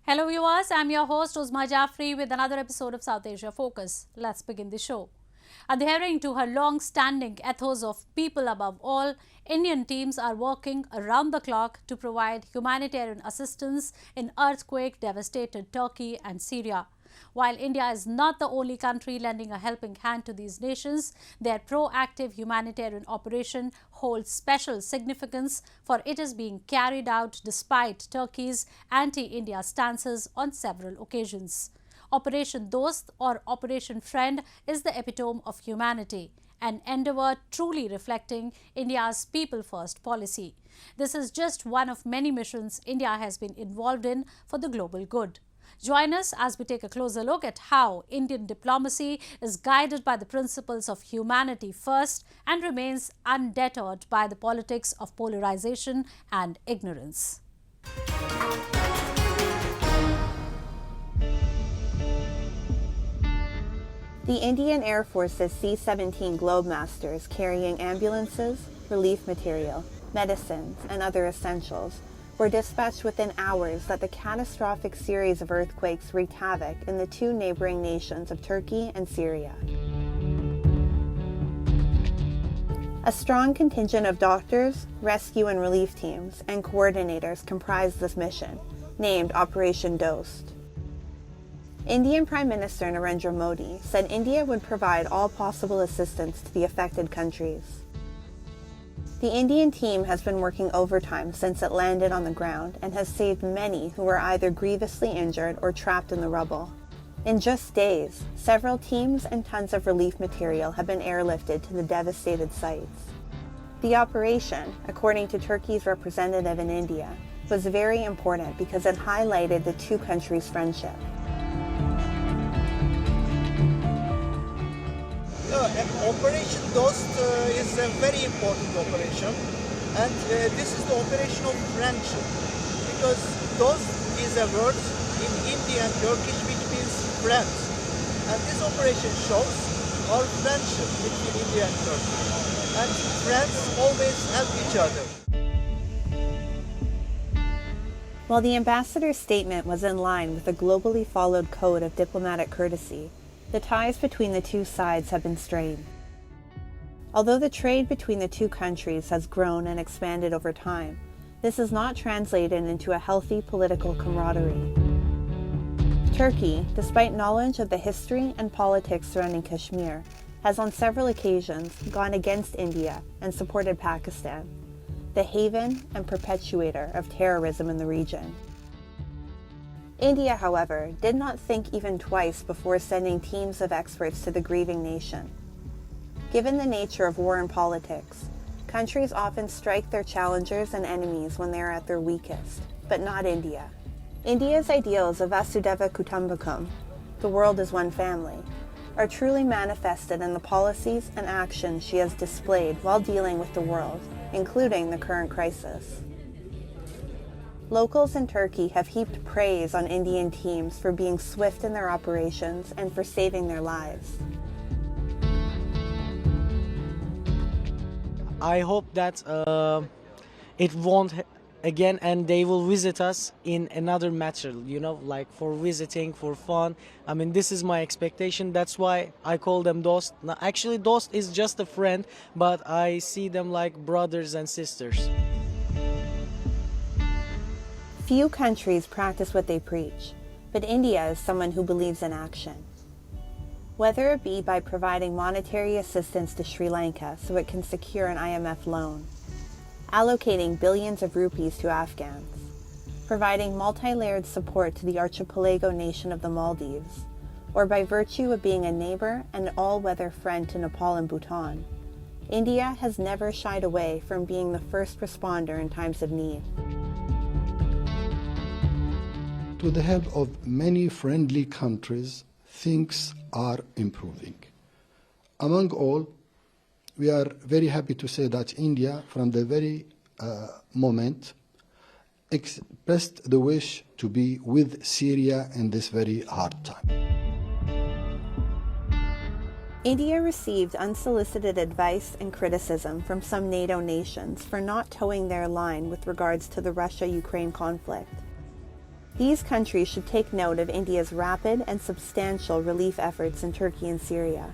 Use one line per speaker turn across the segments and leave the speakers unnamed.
Hello viewers, I'm your host Uzma Jafri with another episode of South Asia Focus. Let's begin the show. Adhering to her long-standing ethos of people above all, Indian teams are working around the clock to provide humanitarian assistance in earthquake-devastated Turkey and Syria. While India is not the only country lending a helping hand to these nations, their proactive humanitarian operation holds special significance, for it is being carried out despite Turkey's anti-India stances on several occasions. Operation Dost or Operation Friend is the epitome of humanity, an endeavour truly reflecting India's people-first policy. This is just one of many missions India has been involved in for the global good. Join us as we take a closer look at how Indian diplomacy is guided by the principles of humanity first and remains undeterred by the politics of polarization and ignorance.
The Indian Air Force's C-17 Globemasters carrying ambulances, relief material, medicines, and other essentials were dispatched within hours that the catastrophic series of earthquakes wreaked havoc in the two neighboring nations of Turkey and Syria. A strong contingent of doctors, rescue and relief teams, and coordinators comprised this mission, named Operation Dost. Indian Prime Minister Narendra Modi said India would provide all possible assistance to the affected countries. The Indian team has been working overtime since it landed on the ground and has saved many who were either grievously injured or trapped in the rubble. In just days, several teams and tons of relief material have been airlifted to the devastated sites. The operation, according to Turkey's representative in India, was very important because it highlighted the two countries' friendship.
Operation Dost is a very important operation, and this is the operation of friendship, because Dost is a word in Hindi and Turkish which means friends, and this operation shows our friendship between India and Turkey, and friends always help each other.
While the ambassador's statement was in line with the globally followed code of diplomatic courtesy, the ties between the two sides have been strained. Although the trade between the two countries has grown and expanded over time, this has not translated into a healthy political camaraderie. Turkey, despite knowledge of the history and politics surrounding Kashmir, has on several occasions gone against India and supported Pakistan, the haven and perpetuator of terrorism in the region. India, however, did not think even twice before sending teams of experts to the grieving nation. Given the nature of war and politics, countries often strike their challengers and enemies when they are at their weakest, but not India. India's ideals of Vasudhaiva Kutumbakam, the world is one family, are truly manifested in the policies and actions she has displayed while dealing with the world, including the current crisis. Locals in Turkey have heaped praise on Indian teams for being swift in their operations and for saving their lives.
I hope that it won't again, and they will visit us in another matter, like for visiting, for fun. I mean, this is my expectation. That's why I call them Dost. Now, actually, Dost is just a friend, but I see them like brothers and sisters.
Few countries practice what they preach, but India is someone who believes in action. Whether it be by providing monetary assistance to Sri Lanka so it can secure an IMF loan, allocating billions of rupees to Afghans, providing multi-layered support to the archipelago nation of the Maldives, or by virtue of being a neighbor and all-weather friend to Nepal and Bhutan, India has never shied away from being the first responder in times of need.
To the help of many friendly countries, things are improving. Among all, we are very happy to say that India, from the very moment, expressed the wish to be with Syria in this very hard time.
India received unsolicited advice and criticism from some NATO nations for not towing their line with regards to the Russia-Ukraine conflict. These countries should take note of India's rapid and substantial relief efforts in Turkey and Syria.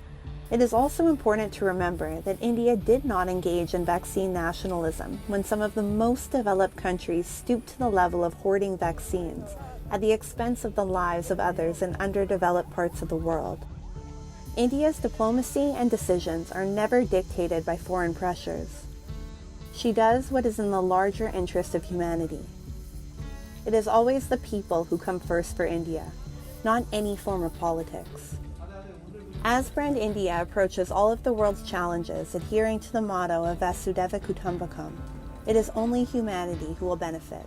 It is also important to remember that India did not engage in vaccine nationalism when some of the most developed countries stooped to the level of hoarding vaccines at the expense of the lives of others in underdeveloped parts of the world. India's diplomacy and decisions are never dictated by foreign pressures. She does what is in the larger interest of humanity. It is always the people who come first for India, not any form of politics. As Brand India approaches all of the world's challenges adhering to the motto of Vasudhaiva Kutumbakam, it is only humanity who will benefit.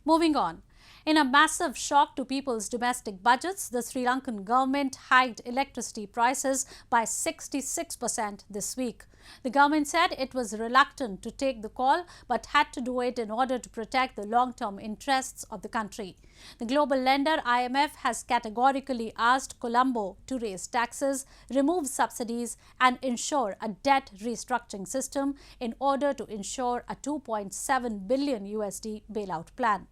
Moving on. In a massive shock to people's domestic budgets, the Sri Lankan government hiked electricity prices by 66% this week. The government said it was reluctant to take the call but had to do it in order to protect the long-term interests of the country. The global lender IMF has categorically asked Colombo to raise taxes, remove subsidies and ensure a debt restructuring system in order to ensure a $2.7 billion USD bailout plan.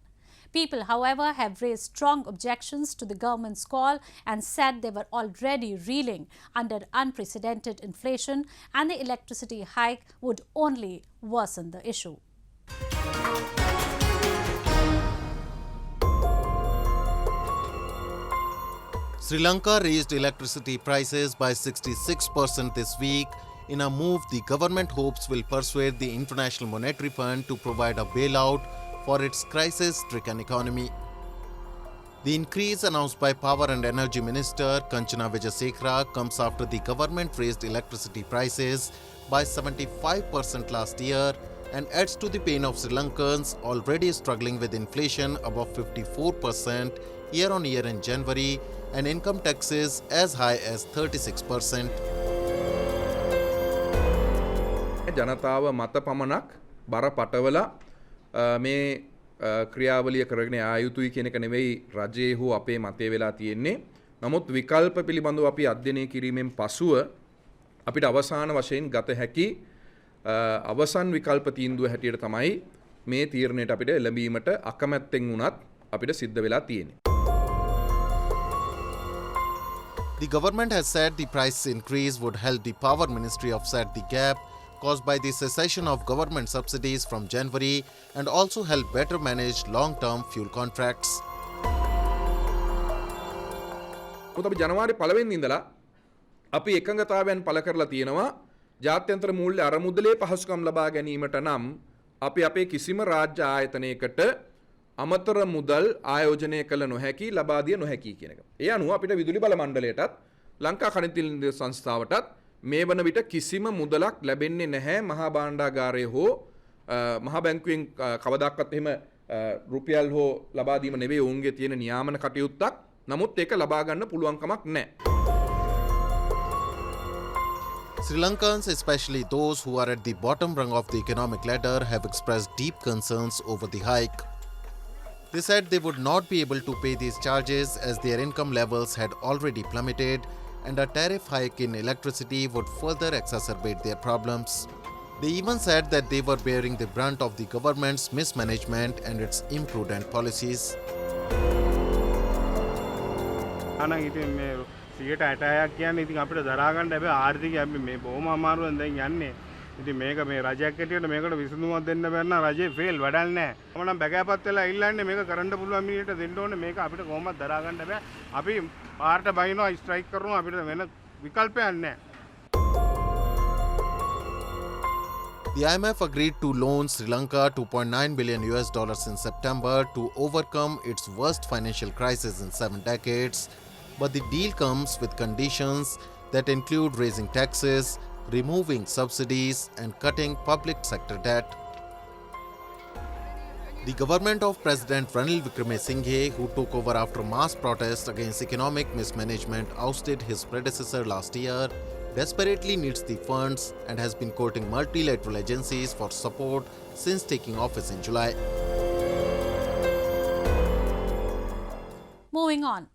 People, however, have raised strong objections to the government's call and said they were already reeling under unprecedented inflation and the electricity hike would only worsen the issue.
Sri Lanka raised electricity prices by 66% this week. In a move the government hopes will persuade the International Monetary Fund to provide a bailout for its crisis-stricken economy. The increase announced by Power and Energy Minister Kanchana Wijesekhara comes after the government raised electricity prices by 75% last year and adds to the pain of Sri Lankans already struggling with inflation above 54% year-on-year in January and income taxes as high as 36%.
ජනතාව මත පමණක් බර පටවලා මේ ක්‍රියාවලිය කරගෙන ආයුතුයි කියන එක නෙවෙයි රජයේ හෝ අපේ මතය වෙලා තියෙන්නේ. නමුත් විකල්ප පිළිබඳව අපි අධ්‍යයනය කිරීමෙන් පසුව අපිට අවසාන වශයෙන් ගත හැකි අවසන් විකල්ප තීන්දුව හැටියට තමයි මේ තීරණයට අපිට එළඹීමට අකමැත්තෙන් වුණත් අපිට සිද්ධ වෙලා තියෙන්නේ.
The government has said the price increase would help the Power Ministry offset the gap caused by the cessation of government subsidies from January and also help better manage long-term fuel contracts.
අපි ජනවාරි 1 වෙනිදා ඉඳලා අපි එකඟතාවයන් පළ කරලා තියෙනවා ජාත්‍යන්තර මූල්‍ය අරමුදලේ පහසුකම් ලබා ගැනීමට නම් අපි අපේ කිසිම රාජ්‍ය ආයතනයකට අමතර මුදල් ආයෝජනය කළ නොහැකි ලබා දිය නොහැකි කියන එක. ඒ අනුව අපිට විදුලි බල මණ්ඩලයටත් ලංකා khaniජ තෙල් සංස්ථාවටත් මේ වන විට කිසිම මුදලක් ලැබෙන්නේ නැහැ මහා භාණ්ඩාගාරයේ හෝ මහා බැංකුවෙන් කවදාකවත් එහෙම රුපියල් හෝ ලබා දීම නෙවෙයි ඔවුන්ගේ තියෙන නියාමන කටයුත්තක්. නමුත් ඒක ලබා ගන්න පුළුවන් කමක් නැහැ.
Sri Lankans, especially those who are at the bottom rung of the economic ladder, have expressed deep concerns over the hike. They said they would not be able to pay these charges as their income levels had already plummeted and a tariff hike in electricity would further exacerbate their problems. They even said that they were bearing the brunt of the government's mismanagement and its imprudent policies.
ඉතින් මේක මේ රජයක් හැටියට මේකට විසඳුමක් දෙන්න බැන්න රජේ fail වැඩක් නැහැ. මම නම් බගෑපත් වෙලා ඉල්ලන්නේ මේක කරන්න පුළුවන් මිනිහට දෙන්න ඕනේ මේක අපිට කොහොමද දරා ගන්න බෑ. අපි පාරට බහිනවා ස්ට්‍රයික් කරනවා අපිට වෙන විකල්පයක් නැහැ.
The IMF agreed to loan Sri Lanka $2.9 billion in September to overcome its worst financial crisis in 7 decades. But the deal comes with conditions that include raising taxes, removing subsidies and cutting public sector debt. The government of President Ranil Wickremesinghe, who took over after mass protests against economic mismanagement, ousted his predecessor last year, desperately needs the funds and has been courting multilateral agencies for support since taking office in July.
Moving on.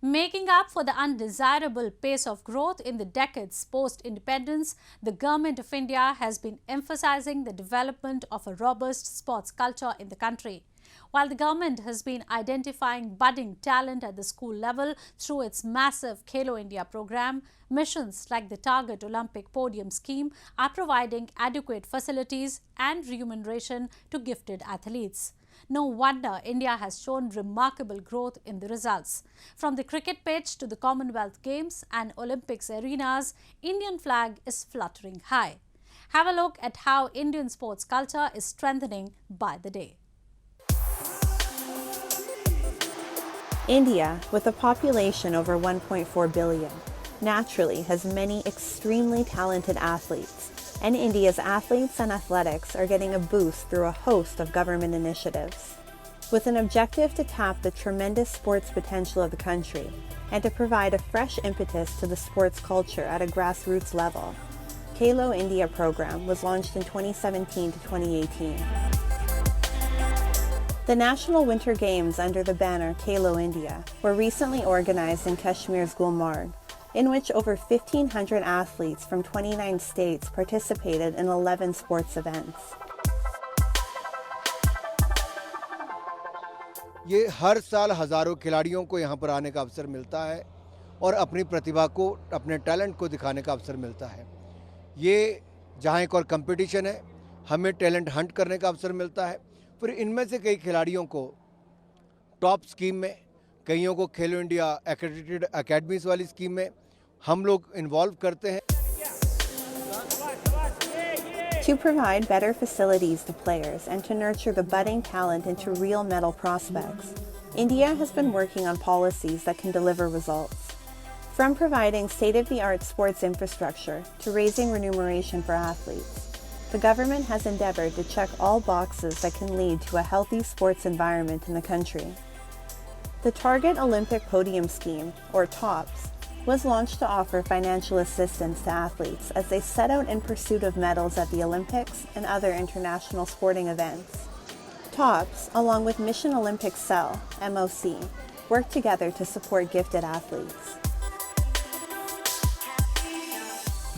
Making up for the undesirable pace of growth in the decades post-independence, the Government of India has been emphasizing the development of a robust sports culture in the country. While the government has been identifying budding talent at the school level through its massive Khelo India program, missions like the Target Olympic Podium scheme are providing adequate facilities and remuneration to gifted athletes. No wonder India has shown remarkable growth in the results. From the cricket pitch to the Commonwealth Games and Olympics arenas, Indian flag is fluttering high. Have a look at how Indian sports culture is strengthening by the day.
India, with a population over 1.4 billion, naturally has many extremely talented athletes, and India's athletes and athletics are getting a boost through a host of government initiatives. With an objective to tap the tremendous sports potential of the country and to provide a fresh impetus to the sports culture at a grassroots level, Khelo India program was launched in 2017 to 2018. The National Winter Games under the banner Khelo India were recently organized in Kashmir's Gulmarg, in which over 1,500 athletes from 29 states participated in 11 sports events.
ये हर साल हज़ारों खिलाड़ियों को यहाँ पर आने का अवसर मिलता है और अपनी प्रतिभा को, अपने टैलेंट को दिखाने का अवसर मिलता है। ये जहाँ एक और कंपटीशन है, हमें टैलेंट हंट करने का अवसर मिलता है। फिर इनमें से कई खिलाड़ियों को टॉप स्कीम में, कईयों को खेलो इंडिया एक्रेडिटेड एकेडमीज वाली स्कीम में हम लोग इन्वॉल्व करते हैं।
To provide better facilities to players and to nurture the budding talent into real medal prospects, India has been working on policies that can deliver results. From providing state-of-the-art sports infrastructure to raising remuneration for athletes, the government has endeavored to check all boxes that can lead to a healthy sports environment in the country. The Target Olympic Podium Scheme, or TOPS, was launched to offer financial assistance to athletes as they set out in pursuit of medals at the Olympics and other international sporting events. TOPS, along with Mission Olympic Cell, MOC, work together to support gifted athletes.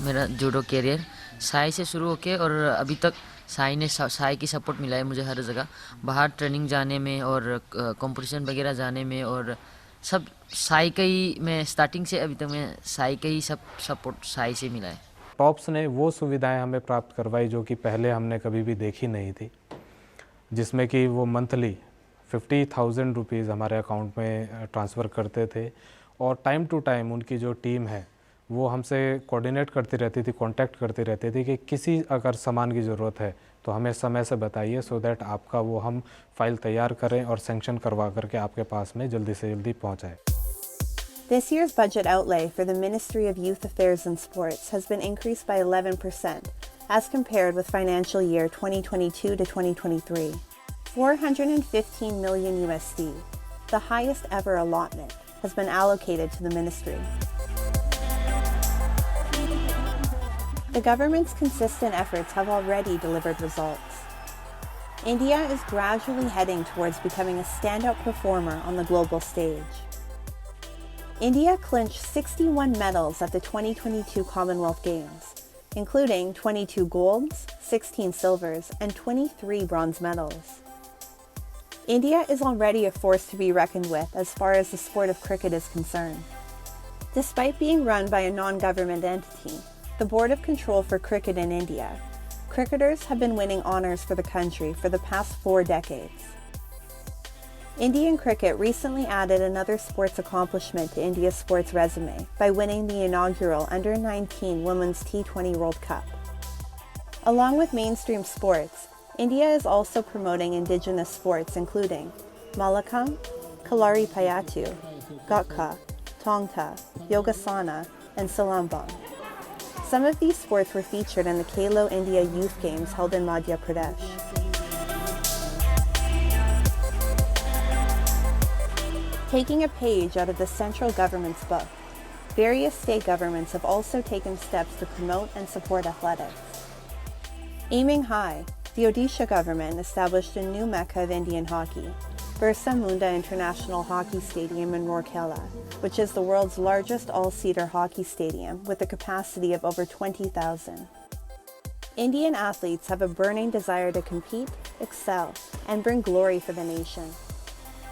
मेरा judo career Sai से शुरू होके और अभी तक साई की support मिला है मुझे हर जगह, बाहर ट्रेनिंग जाने में और कंपटीशन वगैरह जाने में, और सब साई का ही, मैं स्टार्टिंग से अभी तक मैं साई का ही सब सपोर्ट साई से मिला है।
टॉप्स ने वो सुविधाएं हमें प्राप्त करवाई जो कि पहले हमने कभी भी देखी नहीं थी, जिसमें कि वो मंथली 50,000 रुपीज़ हमारे अकाउंट में ट्रांसफ़र करते थे, और टाइम टू टाइम उनकी जो टीम है वो हमसे कोऑर्डिनेट करती रहती थी, कांटेक्ट करती रहती थी कि किसी अगर सामान की ज़रूरत है तो हमें समय से बताइए, सो दैट आपका वो हम फाइल तैयार करें और सैंक्शन करवा करके आपके पास में जल्दी से जल्दी पहुंचाएं।
This year's budget outlay for the Ministry of Youth Affairs and Sports has been increased by 11% as compared with financial year 2022 to 2023. 415 million USD, the highest ever allotment, has been allocated to the ministry. The government's consistent efforts have already delivered results. India is gradually heading towards becoming a standout performer on the global stage. India clinched 61 medals at the 2022 Commonwealth Games, including 22 golds, 16 silvers, and 23 bronze medals. India is already a force to be reckoned with as far as the sport of cricket is concerned. Despite being run by a non-government entity, the Board of Control for Cricket in India, cricketers have been winning honours for the country for the past 4 decades. Indian cricket recently added another sports accomplishment to India's sports resume by winning the inaugural Under-19 Women's T20 World Cup. Along with mainstream sports, India is also promoting indigenous sports including Malakam, Kalari Payattu, Gatka, Tongta, Yogasana, and Salambang. Some of these sports were featured in the Khelo India Youth Games held in Madhya Pradesh. Taking a page out of the central government's book, various state governments have also taken steps to promote and support athletics. Aiming high, the Odisha government established a new mecca of Indian hockey, Birsa Munda International Hockey Stadium in Rourkela, which is the world's largest all-seater hockey stadium with a capacity of over 20,000. Indian athletes have a burning desire to compete, excel, and bring glory for the nation.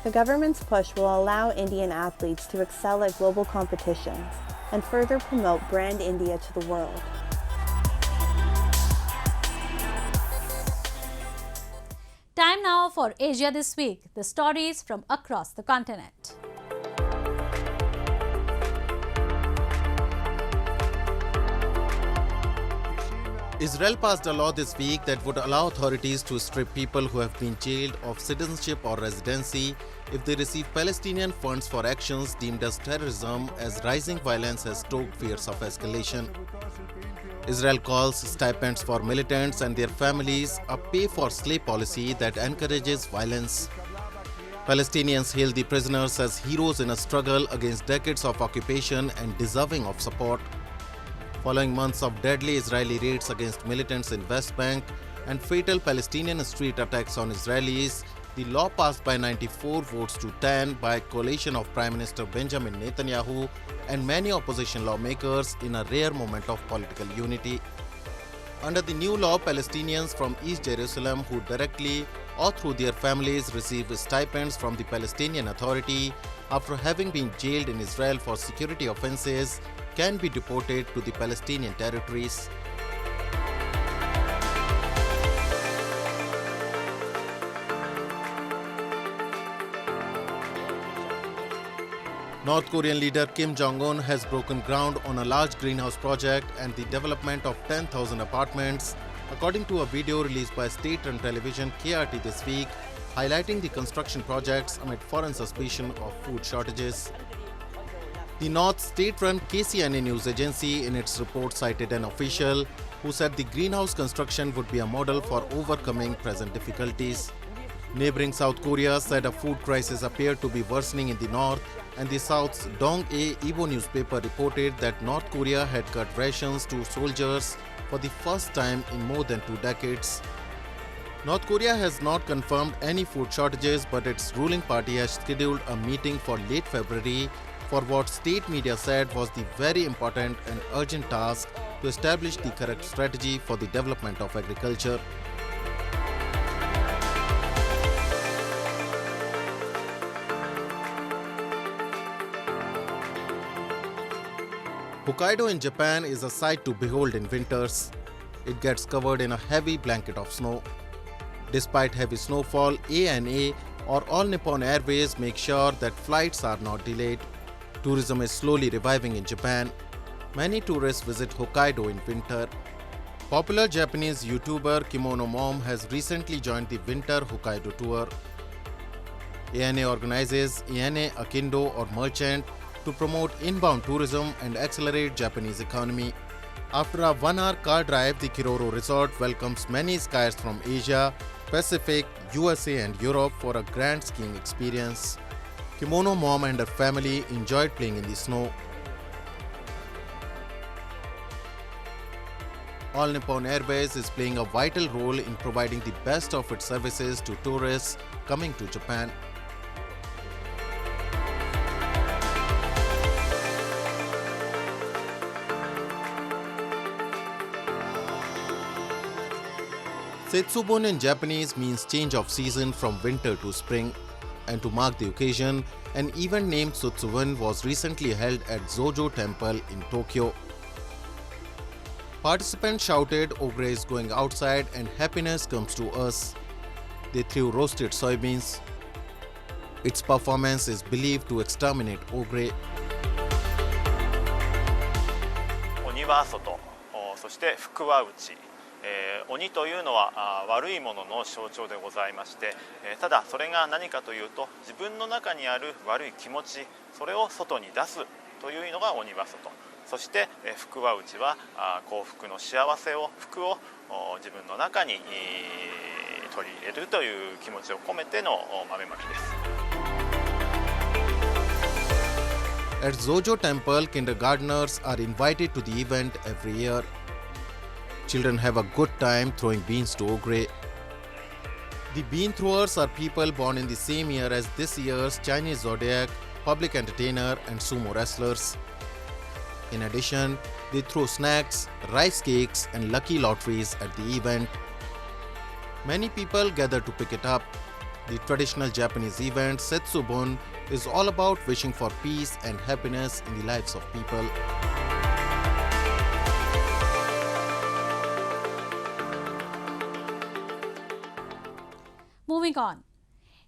The government's push will allow Indian athletes to excel at global competitions and further promote Brand India to the world.
Time now for Asia This Week, the stories from across the continent.
Israel passed a law this week that would allow authorities to strip people who have been jailed of citizenship or residency if they receive Palestinian funds for actions deemed as terrorism, as rising violence has stoked fears of escalation. Israel calls stipends for militants and their families a pay-for-slay policy that encourages violence. Palestinians hail the prisoners as heroes in a struggle against decades of occupation and deserving of support. Following months of deadly Israeli raids against militants in West Bank and fatal Palestinian street attacks on Israelis, the law passed by 94 votes to 10 by coalition of Prime Minister Benjamin Netanyahu and many opposition lawmakers in a rare moment of political unity. Under the new law, Palestinians from East Jerusalem who directly or through their families receive stipends from the Palestinian Authority after having been jailed in Israel for security offenses can be deported to the Palestinian territories. North Korean leader Kim Jong-un has broken ground on a large greenhouse project and the development of 10,000 apartments, according to a video released by state-run television KRT this week, highlighting the construction projects amid foreign suspicion of food shortages. The North state-run KCNA news agency in its report cited an official who said the greenhouse construction would be a model for overcoming present difficulties. Neighboring South Korea said a food crisis appeared to be worsening in the north, and the South's Dong-A Ibo newspaper reported that North Korea had cut rations to soldiers for the first time in more than 2 decades. North Korea has not confirmed any food shortages, but its ruling party has scheduled a meeting for late February for what state media said was the very important and urgent task to establish the correct strategy for the development of agriculture. Hokkaido in Japan is a sight to behold in winters. It gets covered in a heavy blanket of snow. Despite heavy snowfall, ANA or All Nippon Airways make sure that flights are not delayed. Tourism is slowly reviving in Japan. Many tourists visit Hokkaido in winter. Popular Japanese YouTuber Kimono Mom has recently joined the winter Hokkaido tour. ANA organizes ANA Akindo or Merchant to promote inbound tourism and accelerate Japanese economy. After a 1-hour car drive, the Kiroro Resort welcomes many skiers from Asia, Pacific, USA and Europe for a grand skiing experience. Kimono Mom and her family enjoyed playing in the snow. All Nippon Airways is playing a vital role in providing the best of its services to tourists coming to Japan. Setsubun in Japanese means change of season from winter to spring, and to mark the occasion, an event named Setsubun was recently held at Zojo Temple in Tokyo. Participants shouted, "Ogre is going outside and happiness comes to us." They threw roasted soybeans. Its performance is believed to exterminate ogre.
鬼は外、そして福は内。鬼というのは悪いものの象徴でございまして、ただそれが何かというと自分の中にある悪い気持ち、それを外に出すというのが鬼は外。そして福は内は幸福の幸せを、福を自分の中に取り入れるという気持ちを込めての豆まきです。
At Zojo Temple, kindergartners are invited to the event every year. Children have a good time throwing beans to ogre. The bean throwers are people born in the same year as this year's Chinese zodiac, public entertainer and sumo wrestlers. In addition, they throw snacks, rice cakes and lucky lotteries at the event. Many people gather to pick it up. The traditional Japanese event Setsubun is all about wishing for peace and happiness in the lives of people.
Moving on.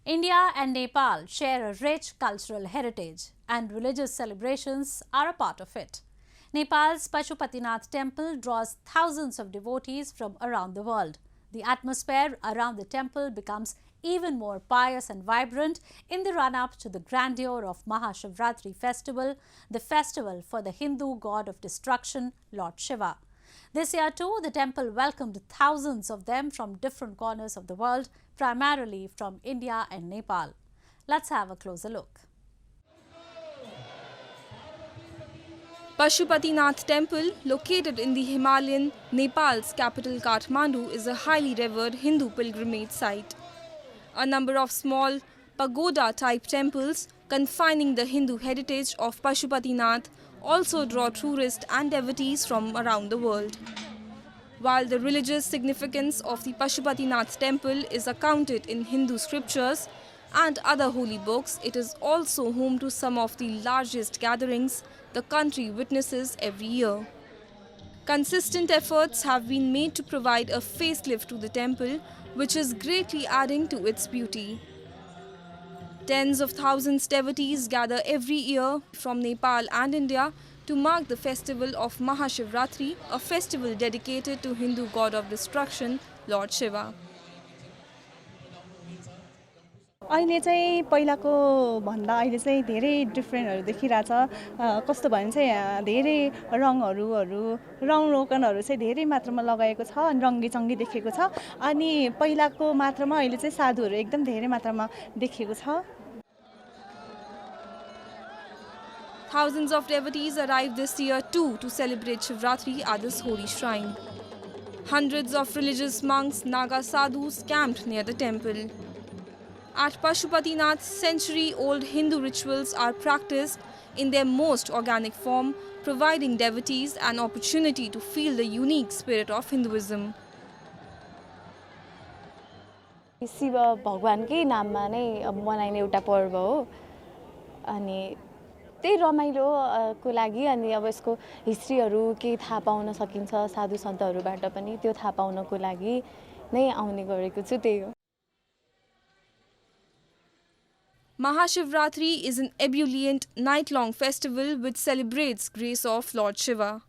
India and Nepal share a rich cultural heritage, and religious celebrations are a part of it. Nepal's Pashupatinath temple draws thousands of devotees from around the world. The atmosphere around the temple becomes even more pious and vibrant in the run-up to the grandeur of Mahashivratri festival, the festival for the Hindu god of destruction, Lord Shiva. This year too, the temple welcomed thousands of them from different corners of the world, primarily from India and Nepal. Let's have a closer look.
Pashupatinath temple, located in the Himalayan Nepal's capital Kathmandu, is a highly revered Hindu pilgrimage site. A number of small pagoda-type temples confining the Hindu heritage of Pashupatinath also draw tourists and devotees from around the world. While the religious significance of the Pashupatinath temple is accounted in Hindu scriptures and other holy books, it is also home to some of the largest gatherings the country witnesses every year. Consistent efforts have been made to provide a facelift to the temple, which is greatly adding to its beauty. Tens of thousands devotees gather every year from Nepal and India to mark the festival of Mahashivratri, a festival dedicated to Hindu god of destruction, Lord Shiva.
अहिले चाहिँ पहिलाको भन्दा अहिले चाहिँ धेरै डिफ्रेन्टहरु देखिराछ कस्तो भने चाहिँ धेरै रङ रोकनहरु चाहिँ धेरै मात्रामा लगाएको छ अनि रङ्गीचङ्गी देखेको छ अनि पहिलाको मात्रामा अहिले चाहिँ साधुहरु एकदम धेरै मात्रामा देखेको छ.
Thousands of devotees arrived this year too to celebrate Shivratri at this holy shrine. Hundreds of religious monks, Naga sadhus camped near the temple. At Pashupatinath, century-old Hindu rituals are practiced in their most organic form, providing devotees an opportunity to feel the unique spirit of Hinduism.
Shiv भगवानकै नाममा नै मनाइने एउटा पर्व हो अनि त्यही रमाइलो को लागि अनि अब यसको हिस्ट्रीहरु के थाहा पाउन सकिन्छ साधु सन्तहरुबाट पनि त्यो थाहा पाउनको लागि नै आउने गरेको छु त्यही हो.
Mahashivratri is an ebullient night-long festival which celebrates grace of Lord Shiva.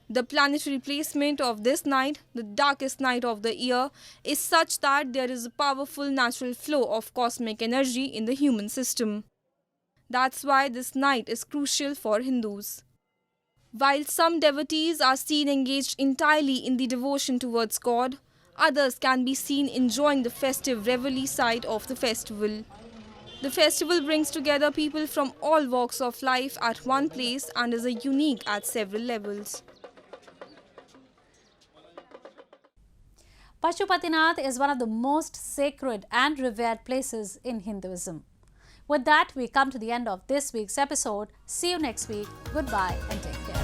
The planetary placement of this night, the darkest night of the year, is such that there is a powerful natural flow of cosmic energy in the human system. That's why this night is crucial for Hindus. While some devotees are seen engaged entirely in the devotion towards God, others can be seen enjoying the festive revelry side of the festival. The festival brings together people from all walks of life at one place and is unique at several levels.
Pashupatinath is one of the most sacred and revered places in Hinduism. With that, we come to the end of this week's episode. See you next week. Goodbye and take care.